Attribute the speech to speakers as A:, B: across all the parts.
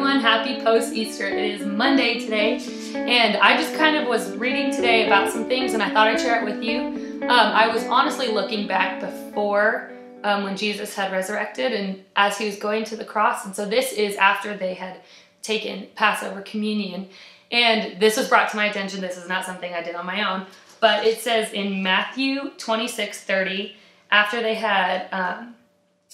A: everyone, happy post-Easter. It is Monday today, and I just kind of was reading today about some things and I thought I'd share it with you. I was honestly looking back before when Jesus had resurrected and as he was going to the cross, and so this is after they had taken Passover communion, and this was brought to my attention. This is not something I did on my own, but it says in Matthew 26:30, after they had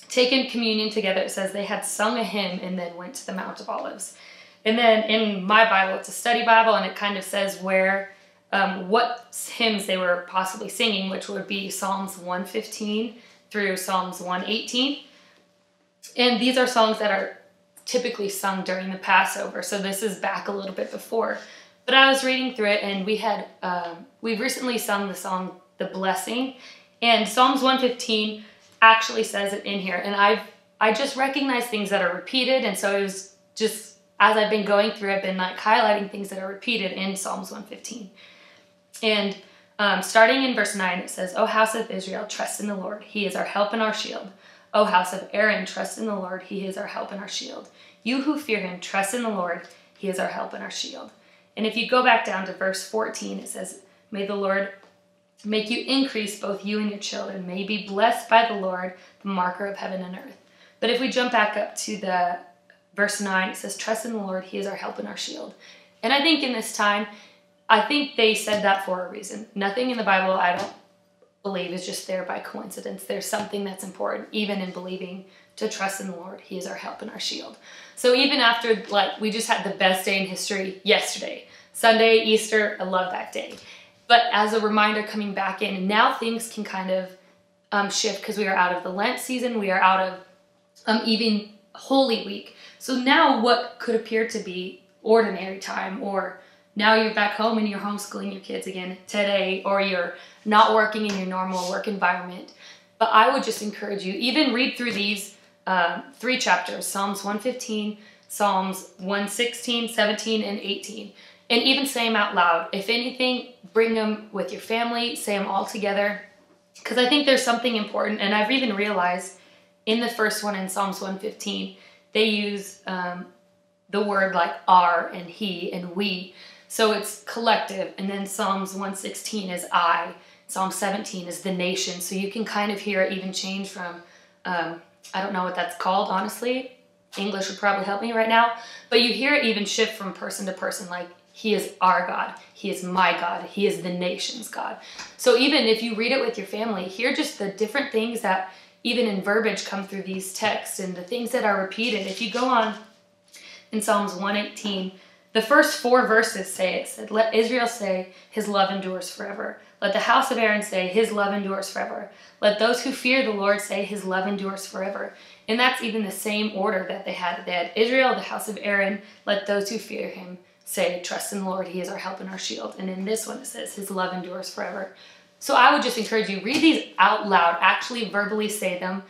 A: taken communion together, it says they had sung a hymn and then went to the Mount of Olives. And then in my Bible, it's a study Bible, and it kind of says where, what hymns they were possibly singing, which would be Psalms 115 through Psalms 118. And these are songs that are typically sung during the Passover, so this is back a little bit before. But I was reading through it, and we've recently sung the song, The Blessing, and Psalms 115 actually says it in here, and I just recognize things that are repeated, and so it was just, as I've been going through, I've been like highlighting things that are repeated in Psalms 115. And starting in verse 9, it says, O house of Israel, trust in the Lord, he is our help and our shield. O house of Aaron, trust in the Lord, he is our help and our shield. You who fear him, trust in the Lord, he is our help and our shield. And if you go back down to verse 14, it says, may the Lord make you increase, both you and your children. May you be blessed by the Lord, the marker of heaven and earth. But if we jump back up to the verse 9, it says, trust in the Lord, he is our help and our shield. And I think in this time, I think they said that for a reason. Nothing in the Bible, I don't believe, is just there by coincidence. There's something that's important, even in believing to trust in the Lord, he is our help and our shield. So even after, like, we just had the best day in history yesterday, Sunday, Easter, I love that day. But as a reminder coming back in, and now things can kind of shift because we are out of the Lent season, we are out of even Holy Week. So now what could appear to be ordinary time, or now you're back home and you're homeschooling your kids again today, or you're not working in your normal work environment. But I would just encourage you, even read through these 3 chapters, Psalms 115, Psalms 116, 17, and 18. And even say them out loud. If anything, bring them with your family, say them all together. Because I think there's something important, and I've even realized in the first one in Psalms 115, they use the word like our and he and we. So it's collective. And then Psalms 116 is I. Psalm 17 is the nation. So you can kind of hear it even change from, I don't know what that's called, honestly. English would probably help me right now. But you hear it even shift from person to person, like, he is our God, he is my God, he is the nation's God. So even if you read it with your family, hear just the different things that even in verbiage come through these texts and the things that are repeated. If you go on in Psalms 118, the first 4 verses say it said, let Israel say, his love endures forever. Let the house of Aaron say, his love endures forever. Let those who fear the Lord say, his love endures forever. And that's even the same order that they had. They had Israel, the house of Aaron, let those who fear him say, trust in the Lord, he is our help and our shield. And in this one it says, his love endures forever. So I would just encourage you, read these out loud, actually verbally say them.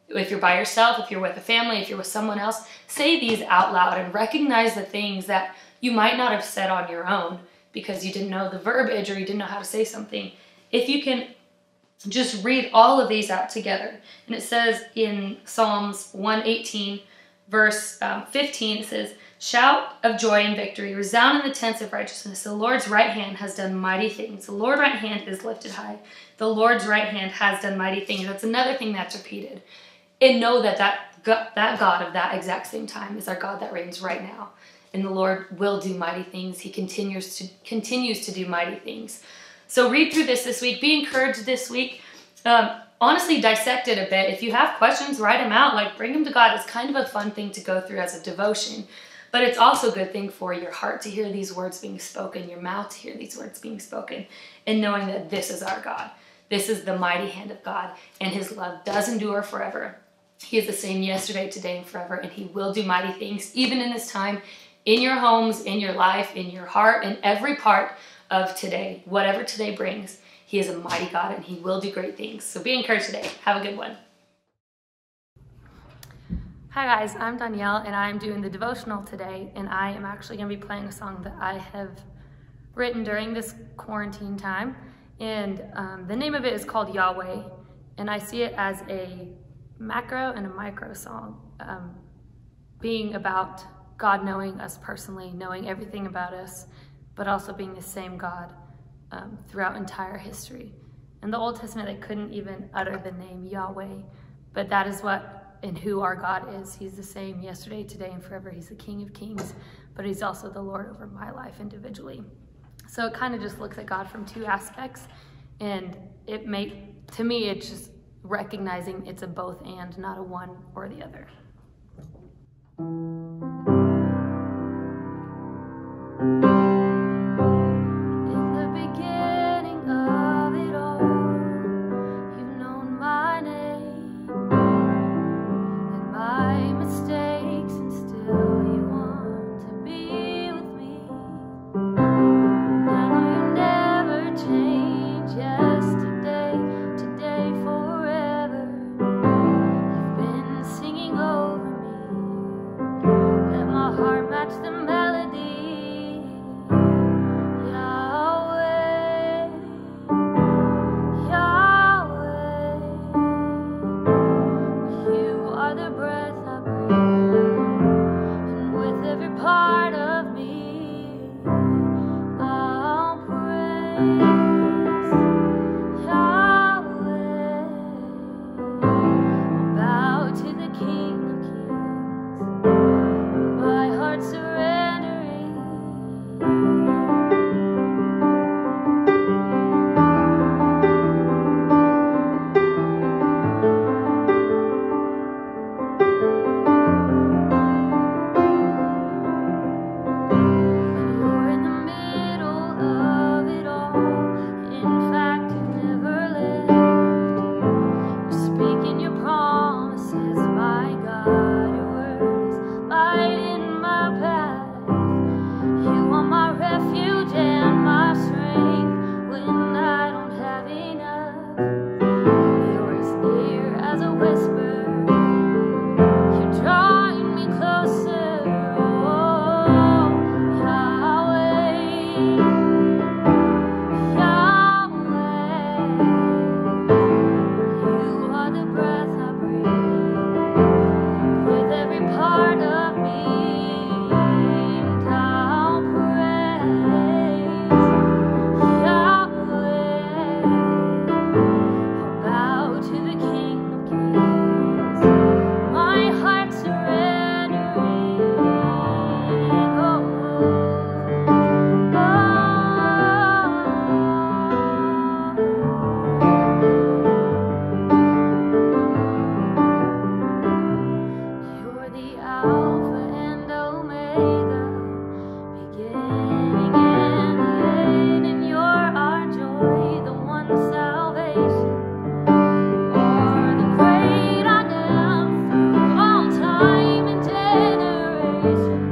A: If you're by yourself, if you're with a family, if you're with someone else, say these out loud and recognize the things that you might not have said on your own because you didn't know the verbiage or you didn't know how to say something. If you can just read all of these out together. And it says in Psalms 118, verse 15, it says, shout of joy and victory, resound in the tents of righteousness. The Lord's right hand has done mighty things. The Lord's right hand is lifted high. The Lord's right hand has done mighty things. That's another thing that's repeated. And know that that God of that exact same time is our God that reigns right now. And the Lord will do mighty things. He continues to do mighty things. So read through this week. Be encouraged this week. Honestly, dissect it a bit. If you have questions, write them out. Like, bring them to God. It's kind of a fun thing to go through as a devotion. But it's also a good thing for your heart to hear these words being spoken, your mouth to hear these words being spoken, and knowing that this is our God. This is the mighty hand of God, and his love does endure forever. He is the same yesterday, today, and forever, and he will do mighty things, even in this time, in your homes, in your life, in your heart, in every part of today. Whatever today brings, he is a mighty God, and he will do great things. So be encouraged today. Have a good one. Hi guys, I'm Danielle and I'm doing the devotional today, and I am actually going to be playing a song that I have written during this quarantine time, and the name of it is called Yahweh, and I see it as a macro and a micro song, being about God knowing us personally, knowing everything about us, but also being the same God throughout entire history. In the Old Testament, they couldn't even utter the name Yahweh, but that is what and who our God is. He's the same yesterday, today, and forever. He's the King of Kings, but he's also the Lord over my life individually. So it kind of just looks at God from two aspects, and to me, it's just recognizing it's a both and, not a one or the other. In the beginning of it all, you've known my name and my mistakes, and still you want to be with me. I know you never change, yesterday, today, forever. You've been singing over me. Let my heart match the melody. Yahweh, Yahweh, you are the breath I breathe, and with every part of me, I'll praise Yahweh. I'll bow to the King of Kings, my heart surrendering. You're in the middle of it all. In fact, you've never left. You're speaking your promises, my God. Your word is light in my path. You are my refuge and my strength when I don't have enough. You're as near as a whisper. You're drawing me closer. Oh, Yahweh, Yahweh, you are the breath I breathe, with every part of me, and I'll praise Yahweh. I'll bow to the King of Kings, my heart surrendering. You're the Alpha and Omega, beginning and the end, and you're our joy, the one salvation. You are the great I am through all time and generations.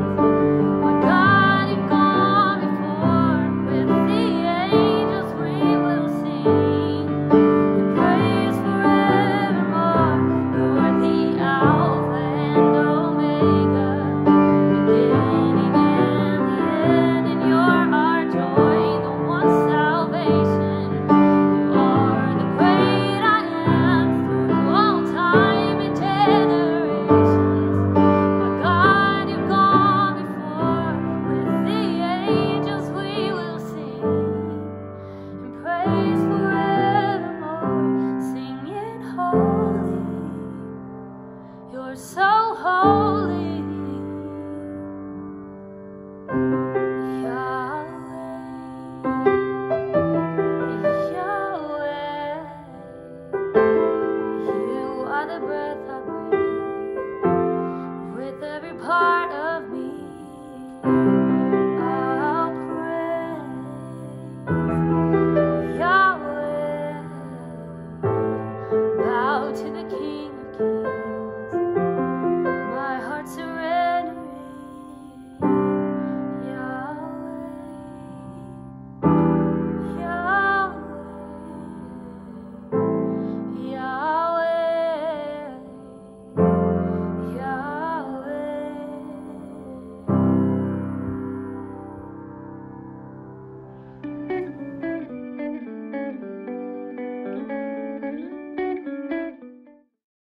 A: My God, you've gone before, with the angels we will sing and praise forevermore. You're the Alpha and Omega, beginning and the end, and you're our joy, the one salvation. You are the great I am through all time and generations. My God, you've gone before, with the angels we will sing and praise forevermore, singing holy. You're so holy, Yahweh, Yahweh, you are the breath